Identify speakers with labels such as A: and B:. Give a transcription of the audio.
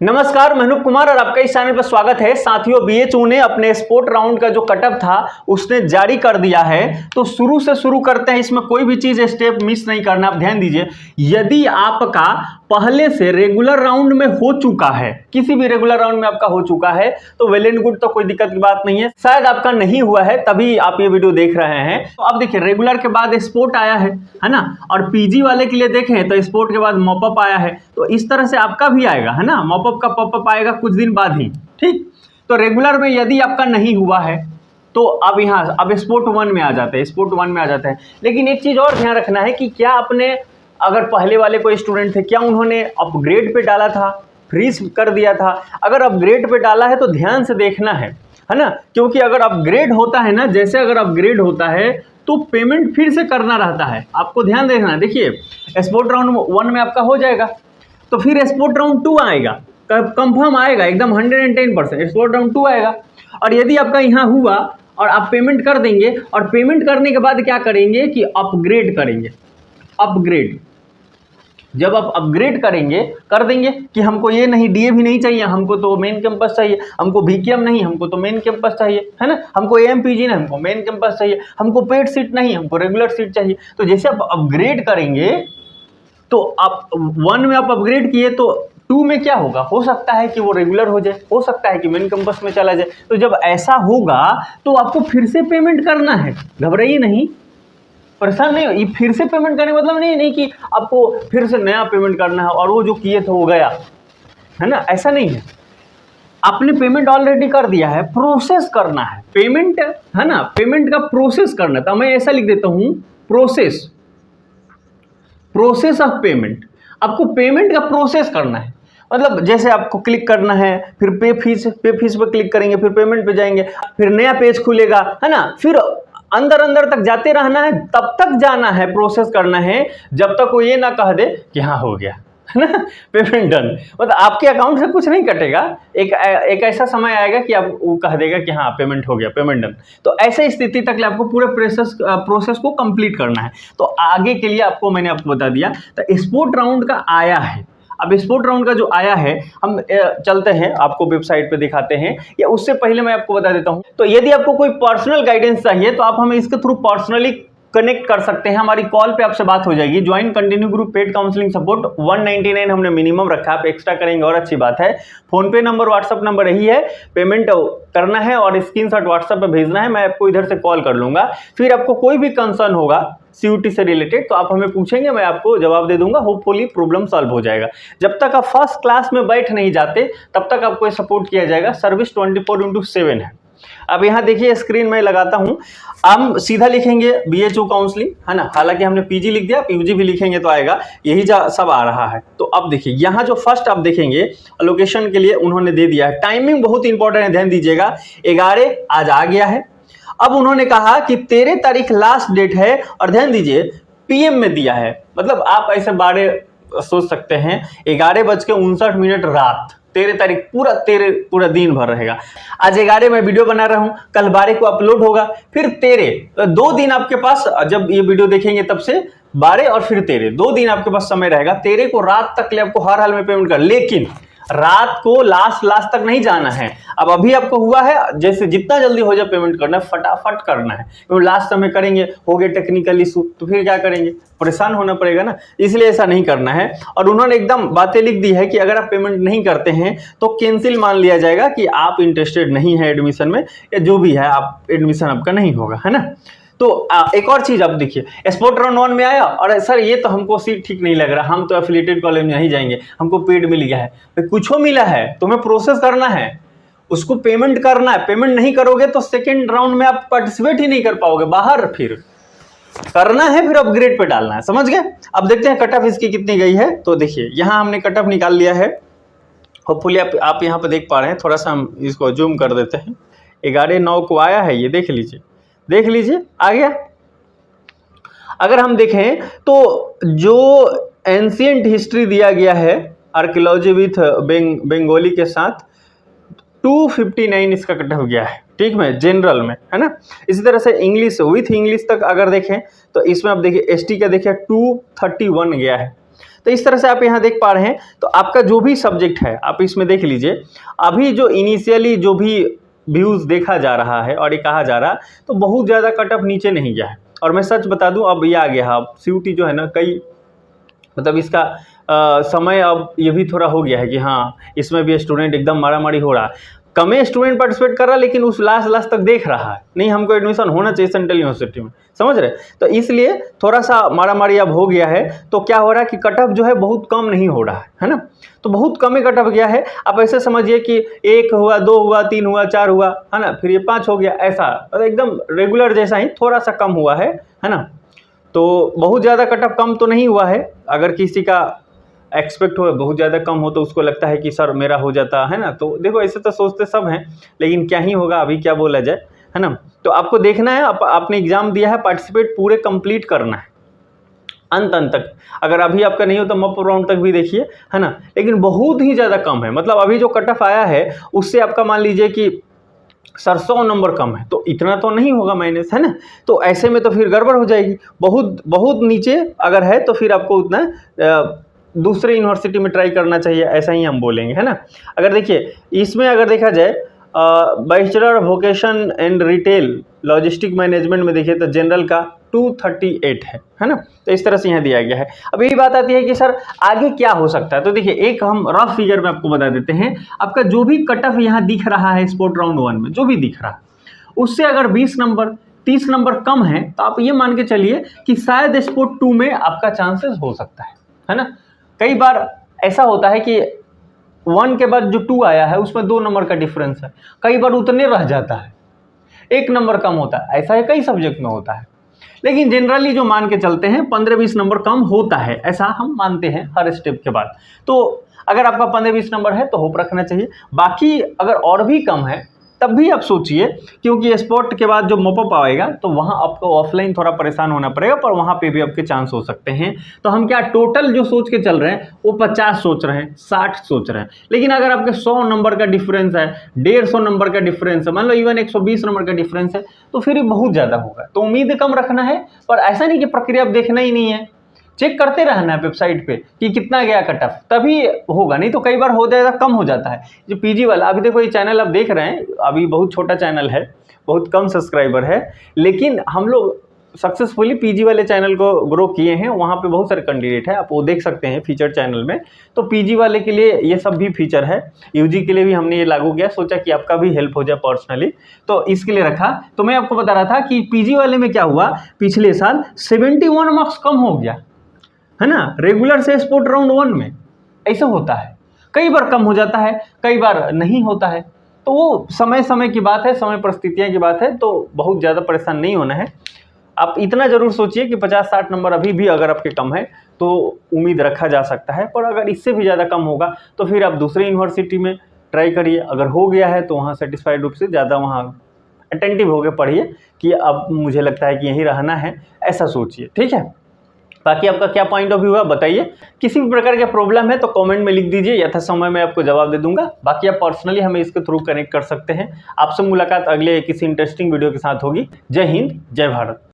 A: नमस्कार, मैं अनूप कुमार और आपका इस चैनल पर स्वागत है। साथियों, बीएचयू ने अपने स्पोर्ट राउंड का जो कटअप था उसने जारी कर दिया है। तो शुरू से शुरू करते हैं, इसमें कोई भी चीज स्टेप मिस नहीं करना। आप ध्यान दीजिए, यदि आपका पहले से रेगुलर राउंड में हो चुका है, किसी भी रेगुलर राउंड में आपका हो चुका है तो वेल एंड गुड, तो कोई दिक्कत की बात नहीं है। शायद आपका नहीं हुआ है तभी आप ये वीडियो देख रहे हैं। तो अब देखिए, रेगुलर के बाद स्पोर्ट आया है ना, और पीजी वाले के लिए देखें तो स्पोर्ट के बाद मॉपअप आया है। तो इस तरह से आपका भी आएगा, है ना, मॉपअप का पॉपअप आएगा कुछ दिन बाद ही। ठीक, तो रेगुलर में यदि आपका नहीं हुआ है तो अब यहाँ अब स्पोर्ट 1 में आ जाते हैं, स्पोर्ट 1 में आ जाते हैं। लेकिन एक चीज और ध्यान रखना है कि क्या आपने, अगर पहले वाले कोई स्टूडेंट थे, क्या उन्होंने अपग्रेड पे डाला था, फ्रीज कर दिया था? अगर अपग्रेड पे डाला है तो ध्यान से देखना है ना, क्योंकि अगर अपग्रेड होता है ना, जैसे अगर अपग्रेड होता है तो पेमेंट फिर से करना रहता है। आपको ध्यान देखना है। देखिए, स्पोर्ट राउंड 1 में आपका हो जाएगा तो फिर स्पोर्ट राउंड 2 आएगा, कंफर्म आएगा एकदम 110%। स्पोर्ट राउंड 2 आएगा, और यदि आपका यहाँ हुआ और आप पेमेंट कर देंगे, और पेमेंट करने के बाद क्या करेंगे कि अपग्रेड करेंगे। अपग्रेड जब आप अपग्रेड करेंगे, कर देंगे कि हमको ये नहीं, डीए भी नहीं चाहिए, हमको तो मेन कैंपस चाहिए, हमको बीकेएम नहीं, हमको तो मेन कैंपस चाहिए, है ना, हमको एएमपीजी नहीं, हमको मेन कैंपस चाहिए, हमको पेड सीट नहीं, हमको रेगुलर सीट चाहिए। तो जैसे आप अपग्रेड करेंगे तो आप 1 में आप अपग्रेड किए तो 2 में क्या होगा, हो सकता है कि वो रेगुलर हो जाए, हो सकता है कि मेन कैंपस में चला जाए। तो जब ऐसा होगा तो आपको फिर से पेमेंट करना है। घबराइए नहीं, परेशान नहीं हो। ये फिर से पेमेंट करने का मतलब नहीं कि आपको फिर से नया पेमेंट करना है और वो जो किए थे वो गया, है ना, ऐसा नहीं है। आपने पेमेंट ऑलरेडी कर दिया है, प्रोसेस करना है पेमेंट, है ना, पेमेंट का प्रोसेस करना। तो मैं ऐसा लिख देता हूं, प्रोसेस ऑफ पेमेंट। आपको पेमेंट का प्रोसेस करना है, मतलब जैसे आपको क्लिक करना है, फिर पे फीस पे क्लिक करेंगे, फिर पेमेंट पे जाएंगे, फिर नया पेज खुलेगा, है ना, फिर अंदर तक जाते रहना है, तब तक जाना है, प्रोसेस करना है जब तक वो ये ना कह दे कि हाँ हो गया, है ना, पेमेंट डन। मतलब आपके अकाउंट से कुछ नहीं कटेगा, एक ऐसा समय आएगा कि आप वो कह देगा कि हाँ पेमेंट हो गया, पेमेंट डन। तो ऐसे स्थिति तक आपको पूरे प्रोसेस को कंप्लीट करना है। तो आगे के लिए आपको मैंने आपको बता दिया। तो स्पोर्ट राउंड का आया है। अब स्पोर्ट राउंड का जो आया है, हम चलते हैं, आपको वेबसाइट पे दिखाते हैं, या उससे पहले मैं आपको बता देता हूं। तो यदि आपको कोई पर्सनल गाइडेंस चाहिए तो आप हमें इसके थ्रू पर्सनली कनेक्ट कर सकते हैं। हमारी कॉल पे आपसे बात हो जाएगी। Join continue group paid counselling support 199 हमने मिनिमम रखा है, आप एक्स्ट्रा करेंगे और अच्छी बात है। फोन पे नंबर, व्हाट्सअप नंबर यही है। पेमेंट करना है और स्क्रीनशॉट व्हाट्सअप पे भेजना है, मैं आपको इधर से कॉल कर लूंगा। फिर आपको कोई भी कंसर्न होगा सीयूटी से रिलेटेड तो आप हमें पूछेंगे, मैं आपको जवाब दे दूंगा। होपफुली प्रॉब्लम सॉल्व हो जाएगा। जब तक आप फर्स्ट क्लास में बैठ नहीं जाते तब तक आपको सपोर्ट किया जाएगा। सर्विस 24/7 है। अब यहाँ देखिए, स्क्रीन में लगाता हूं, हम सीधा लिखेंगे बीएचयू काउंसलिंग, है ना, हालांकि हमने पीजी लिख दिया, पीजी भी लिखेंगे तो आएगा, यही सब आ रहा है। तो अब देखिए, यहाँ जो फर्स्ट आप देखेंगे लोकेशन के लिए उन्होंने दे दिया है। टाइमिंग बहुत इंपॉर्टेंट है, ध्यान दीजिएगा। 11 आज आ गया है। अब उन्होंने कहा कि 13 तारीख लास्ट डेट है, और ध्यान दीजिए पीएम में दिया है। मतलब आप ऐसे 12 सोच सकते हैं, 11:59 रात, 13 तारीख पूरा दिन भर रहेगा। आज 11 में वीडियो बना रहा हूं, कल 12 को अपलोड होगा, फिर 13, 2 दिन आपके पास, जब ये वीडियो देखेंगे तब से 12 और फिर 13, 2 दिन आपके पास समय रहेगा। 13 को रात तक ले आपको हर हाल में पेमेंट कर, लेकिन रात को लास्ट तक नहीं जाना है। अब अभी आपको हुआ है, जैसे जितना जल्दी हो जाए पेमेंट करना है, फटाफट करना है, क्योंकि लास्ट समय करेंगे हो गए टेक्निकल इशू तो फिर क्या करेंगे, परेशान होना पड़ेगा ना, इसलिए ऐसा नहीं करना है। और उन्होंने एकदम बातें लिख दी है कि अगर आप पेमेंट नहीं करते हैं तो कैंसिल मान लिया जाएगा कि आप इंटरेस्टेड नहीं है एडमिशन में, या जो भी है, आप एडमिशन आपका नहीं होगा, है ना। तो एक और चीज आप देखिए, स्पोर्ट राउंड 1 में आया और सर ये तो हमको सीट ठीक नहीं लग रहा, हम तो एफिलिएटेड कॉलेज में नहीं जाएंगे, हमको पेड मिल गया है। कुछ मिला है, तुम्हें प्रोसेस करना है, उसको पेमेंट करना है। पेमेंट नहीं करोगे तो सेकेंड राउंड में आप पार्टिसिपेट ही नहीं कर पाओगे, बाहर फिर करना है, फिर अपग्रेड पे डालना है, समझ गए। अब देखते हैं कट ऑफ इसकी कितनी गई है। तो देखिए, यहाँ हमने कट ऑफ निकाल लिया है। होपफुली आप यहाँ पे देख पा रहे हैं, थोड़ा सा हम इसको जूम कर देते हैं। 11/9 को आया है, ये देख लीजिए आ गया। अगर हम देखें तो जो एंशिएंट हिस्ट्री दिया गया है आर्कियोलॉजी विथ बंगाली के साथ 259 इसका कट हो गया है, ठीक में, जनरल में, है ना। इसी तरह से इंग्लिश विथ इंग्लिश तक अगर देखें तो इसमें आप देखिए एसटी का देखिए 231 गया है। तो इस तरह से आप यहाँ देख पा रहे हैं। तो आपका जो भी सब्जेक्ट है आप इसमें देख लीजिए, अभी जो इनिशियली जो भी व्यूज़ देखा जा रहा है और ये कहा जा रहा है, तो बहुत ज़्यादा कट ऑफ नीचे नहीं गया है। और मैं सच बता दूं, अब ये आ गया है, अब CUT जो है ना, कई मतलब इसका समय अब ये भी थोड़ा हो गया है कि हाँ इसमें भी स्टूडेंट एकदम मारामारी हो रहा है। कमे स्टूडेंट पार्टिसिपेट कर रहा है, लेकिन उस लास्ट तक देख रहा है, नहीं हमको एडमिशन होना चाहिए सेंट्रल यूनिवर्सिटी में, समझ रहे। तो इसलिए थोड़ा सा मारामारी अब हो गया है। तो क्या हो रहा है कि कट ऑफ जो है बहुत कम नहीं हो रहा है ना, तो बहुत कम ही कट ऑफ गया है। आप ऐसे समझिए कि 1 हुआ, 2 हुआ, 3 हुआ, 4 हुआ, है ना, फिर ये 5 हो गया, ऐसा मतलब एकदम रेगुलर जैसा ही थोड़ा सा कम हुआ है ना। तो बहुत ज़्यादा कट ऑफ कम तो नहीं हुआ है। अगर किसी का एक्सपेक्ट हो बहुत ज़्यादा कम हो तो उसको लगता है कि सर मेरा हो जाता है ना, तो देखो ऐसे तो सोचते सब हैं, लेकिन क्या ही होगा, अभी क्या बोला जाए, है ना। तो आपको देखना है, आपने एग्ज़ाम दिया है, पार्टिसिपेट पूरे कंप्लीट करना है अंत तक। अगर अभी आपका नहीं हो तो मॉक राउंड तक भी देखिए, है ना। लेकिन बहुत ही ज़्यादा कम है, मतलब अभी जो कट ऑफ आया है उससे आपका मान लीजिए कि सर 100 नंबर कम है, तो इतना तो नहीं होगा माइनस, है ना। तो ऐसे में तो फिर गड़बड़ हो जाएगी। बहुत बहुत नीचे अगर है तो फिर आपको उतना दूसरे यूनिवर्सिटी में ट्राई करना चाहिए, ऐसा ही हम बोलेंगे, है ना। अगर देखिए इसमें अगर देखा जाए bachelor vocation and retail logistic management में देखिए तो जनरल का 238 है ना। तो इस तरह से यहाँ दिया गया है। अब यही बात आती है कि सर आगे क्या हो सकता है। तो देखिए एक हम रफ फिगर में आपको बता देते हैं, आपका जो भी कट ऑफ यहाँ दिख रहा है स्पोर्ट राउंड 1 में जो भी दिख रहा है, उससे अगर 20 नंबर 30 नंबर कम है तो आप ये मान के चलिए कि शायद स्पोर्ट 2 में आपका चांसेस हो सकता है ना। कई बार ऐसा होता है कि 1 के बाद जो 2 आया है उसमें 2 नंबर का डिफरेंस है, कई बार उतने रह जाता है, 1 नंबर कम होता है, ऐसा है कई सब्जेक्ट में होता है। लेकिन जनरली जो मान के चलते हैं 15-20 नंबर कम होता है, ऐसा हम मानते हैं हर स्टेप के बाद। तो अगर आपका 15-20 नंबर है तो होप रखना चाहिए। बाकी अगर और भी कम है तब भी आप सोचिए, क्योंकि स्पोर्ट के बाद जो मॉपअप आएगा तो वहाँ आपको ऑफलाइन थोड़ा परेशान होना पड़ेगा, पर वहाँ पे भी आपके चांस हो सकते हैं। तो हम क्या टोटल जो सोच के चल रहे हैं वो 50 सोच रहे हैं, 60 सोच रहे हैं। लेकिन अगर आपके 100 नंबर का डिफरेंस है, 150 नंबर का डिफरेंस है, मान लो इवन 120 नंबर का डिफरेंस है, तो फिर ये बहुत ज़्यादा होगा। तो उम्मीद कम रखना है, पर ऐसा नहीं कि प्रक्रिया आप देखना ही नहीं है, चेक करते रहना है वेबसाइट पे कि कितना गया कट ऑफ, तभी होगा। नहीं तो कई बार हो जाएगा कम हो जाता है। जो पीजी वाला अभी देखो ये चैनल आप देख रहे हैं, अभी बहुत छोटा चैनल है, बहुत कम सब्सक्राइबर है, लेकिन हम लोग सक्सेसफुली पीजी वाले चैनल को ग्रो किए हैं। वहाँ पे बहुत सारे कैंडिडेट है, आप वो देख सकते हैं फीचर चैनल में। तो पीजी वाले के लिए ये सब भी फीचर है, यूजी के लिए भी हमने ये लागू किया, सोचा कि आपका भी हेल्प हो जाए पर्सनली, तो इसके लिए रखा। तो मैं आपको बता रहा था कि पीजी वाले में क्या हुआ, पिछले साल 71 मार्क्स कम हो गया, है ना, रेगुलर से स्पोर्ट राउंड 1 में। ऐसा होता है, कई बार कम हो जाता है, कई बार नहीं होता है। तो वो समय समय की बात है, समय परिस्थितियाँ की बात है, तो बहुत ज़्यादा परेशान नहीं होना है। आप इतना ज़रूर सोचिए कि 50-60 नंबर अभी भी अगर आपके कम है तो उम्मीद रखा जा सकता है, पर अगर इससे भी ज़्यादा कम होगा तो फिर आप दूसरे यूनिवर्सिटी में ट्राई करिए। अगर हो गया है तो वहाँ सेटिस्फाइड रूप से ज़्यादा वहाँ अटेंटिव होकर पढ़िए कि अब मुझे लगता है कि यहीं रहना है, ऐसा सोचिए, ठीक है। बाकी आपका क्या पॉइंट ऑफ व्यू है बताइए। किसी भी प्रकार का प्रॉब्लम है तो कमेंट में लिख दीजिए, यथासमय मैं आपको जवाब दे दूंगा। बाकी आप पर्सनली हमें इसके थ्रू कनेक्ट कर सकते हैं। आपसे मुलाकात अगले किसी इंटरेस्टिंग वीडियो के साथ होगी। जय हिंद, जय भारत।